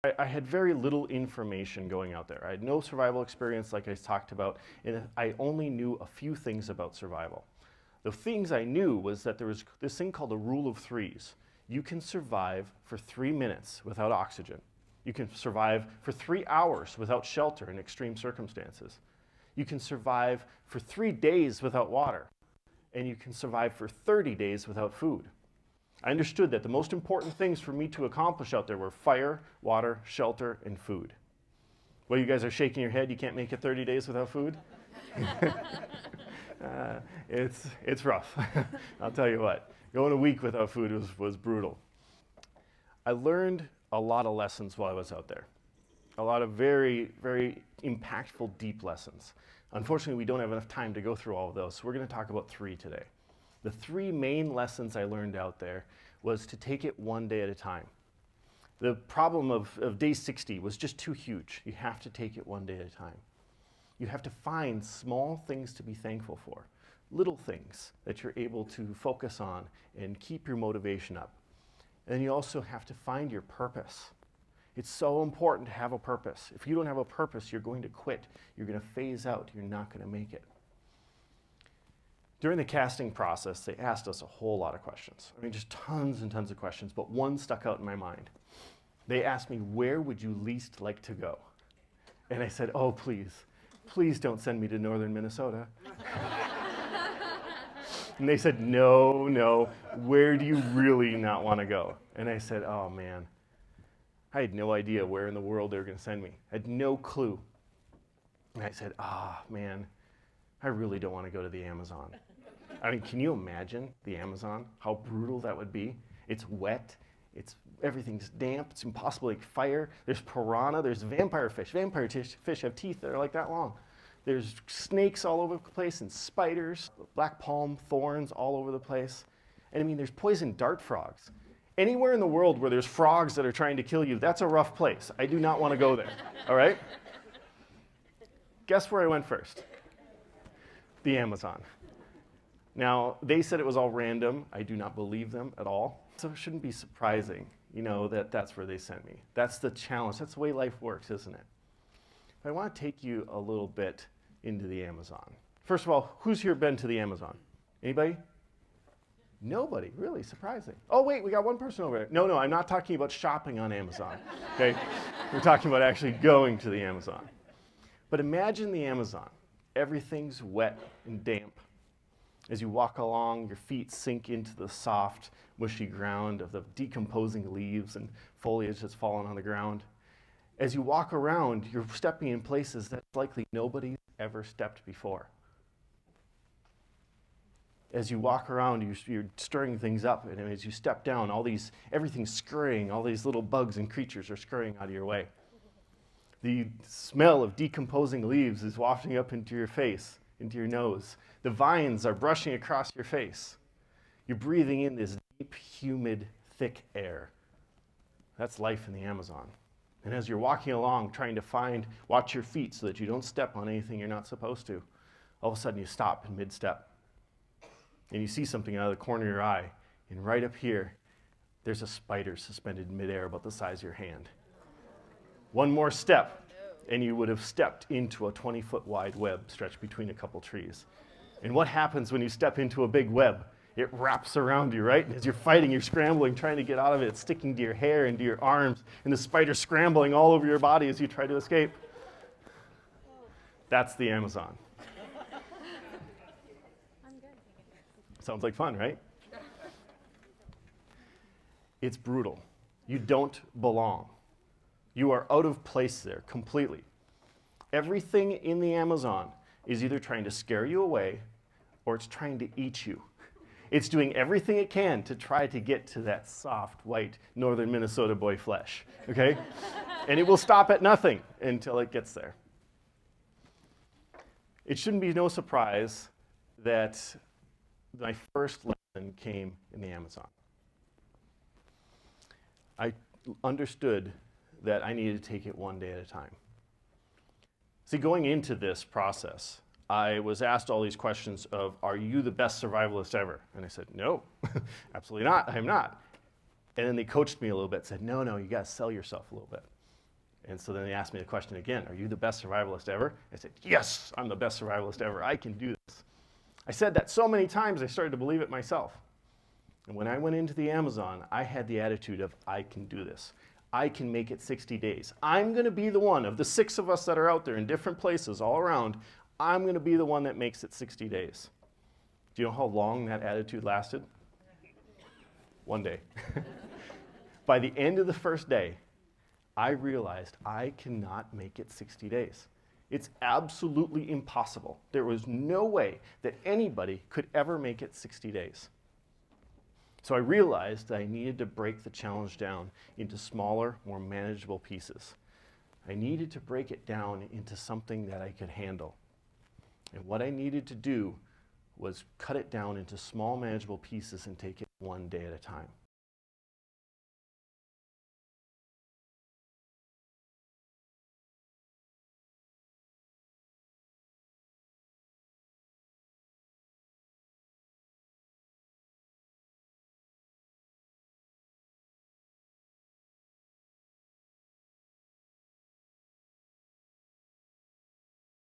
I had very little information going out there. I had no survival experience like I talked about, and I only knew a few things about survival. The things I knew was that there was this thing called the rule of threes. You can survive for 3 minutes without oxygen. You can survive for 3 hours without shelter in extreme circumstances. You can survive for 3 days without water, and you can survive for 30 days without food. I understood that the most important things for me to accomplish out there were fire, water, shelter, and food. Well, you guys are shaking your head. You can't make it 30 days without food? It's rough. I'll tell you what. Going a week without food was brutal. I learned a lot of lessons while I was out there. A lot of very, very impactful, deep lessons. Unfortunately, we don't have enough time to go through all of those, so we're going to talk about 3 today. The 3 main lessons I learned out there was to take it one day at a time. The problem of day 60 was just too huge. You have to take it one day at a time. You have to find small things to be thankful for, little things that you're able to focus on and keep your motivation up. And you also have to find your purpose. It's so important to have a purpose. If you don't have a purpose, you're going to quit. You're going to phase out. You're not going to make it. During the casting process, they asked us a whole lot of questions. I mean, just tons and tons of questions, but one stuck out in my mind. They asked me, where would you least like to go? And I said, oh, please don't send me to northern Minnesota. And they said, no, where do you really not want to go? And I said, oh man, I had no idea where in the world they were going to send me. I had no clue. And I said, man, I really don't want to go to the Amazon. I mean, can you imagine the Amazon? How brutal that would be? It's wet. Everything's damp. It's impossible. Like fire. There's piranha. There's vampire fish. Vampire fish have teeth that are like that long. There's snakes all over the place and spiders, black palm thorns all over the place. And I mean, there's poison dart frogs. Anywhere in the world where there's frogs that are trying to kill you, that's a rough place. I do not want to go there. All right? Guess where I went first? The Amazon. Now, they said it was all random. I do not believe them at all. So it shouldn't be surprising, that that's where they sent me. That's the challenge. That's the way life works, isn't it? But I want to take you a little bit into the Amazon. First of all, who's here been to the Amazon? Anybody? Nobody. Really surprising. Oh, wait, we got one person over there. No, I'm not talking about shopping on Amazon. Okay? We're talking about actually going to the Amazon. But imagine the Amazon. Everything's wet and damp. As you walk along, your feet sink into the soft, mushy ground of the decomposing leaves and foliage that's fallen on the ground. As you walk around, you're stepping in places that likely nobody's ever stepped before. As you walk around, you're stirring things up, and as you step down, everything's scurrying, all these little bugs and creatures are scurrying out of your way. The smell of decomposing leaves is wafting up into your face, into your nose. The vines are brushing across your face. You're breathing in this deep, humid, thick air. That's life in the Amazon. And as you're walking along, trying to watch your feet so that you don't step on anything you're not supposed to, all of a sudden you stop in mid-step. And you see something out of the corner of your eye, and right up here, there's a spider suspended in midair about the size of your hand. One more step, and you would have stepped into a 20-foot wide web stretched between a couple trees. And what happens when you step into a big web? It wraps around you, right? And as you're fighting, you're scrambling, trying to get out of it. It's sticking to your hair and to your arms, and the spider's scrambling all over your body as you try to escape. That's the Amazon. Sounds like fun, right? It's brutal. You don't belong. You are out of place there completely. Everything in the Amazon is either trying to scare you away or it's trying to eat you. It's doing everything it can to try to get to that soft, white, northern Minnesota boy flesh, okay? And it will stop at nothing until it gets there. It shouldn't be no surprise that my first lesson came in the Amazon. I understood that I needed to take it one day at a time. See, going into this process, I was asked all these questions of, are you the best survivalist ever? And I said, no, absolutely not, I'm not. And then they coached me a little bit, said, no, you gotta sell yourself a little bit. And so then they asked me the question again, are you the best survivalist ever? I said, yes, I'm the best survivalist ever. I can do this. I said that so many times I started to believe it myself. And when I went into the Amazon, I had the attitude of, I can do this. I can make it 60 days. I'm going to be the one of the 6 of us that are out there in different places all around. I'm going to be the one that makes it 60 days. Do you know how long that attitude lasted? 1 day. By the end of the first day, I realized I cannot make it 60 days. It's absolutely impossible. There was no way that anybody could ever make it 60 days. So I realized that I needed to break the challenge down into smaller, more manageable pieces. I needed to break it down into something that I could handle. And what I needed to do was cut it down into small, manageable pieces and take it 1 day at a time.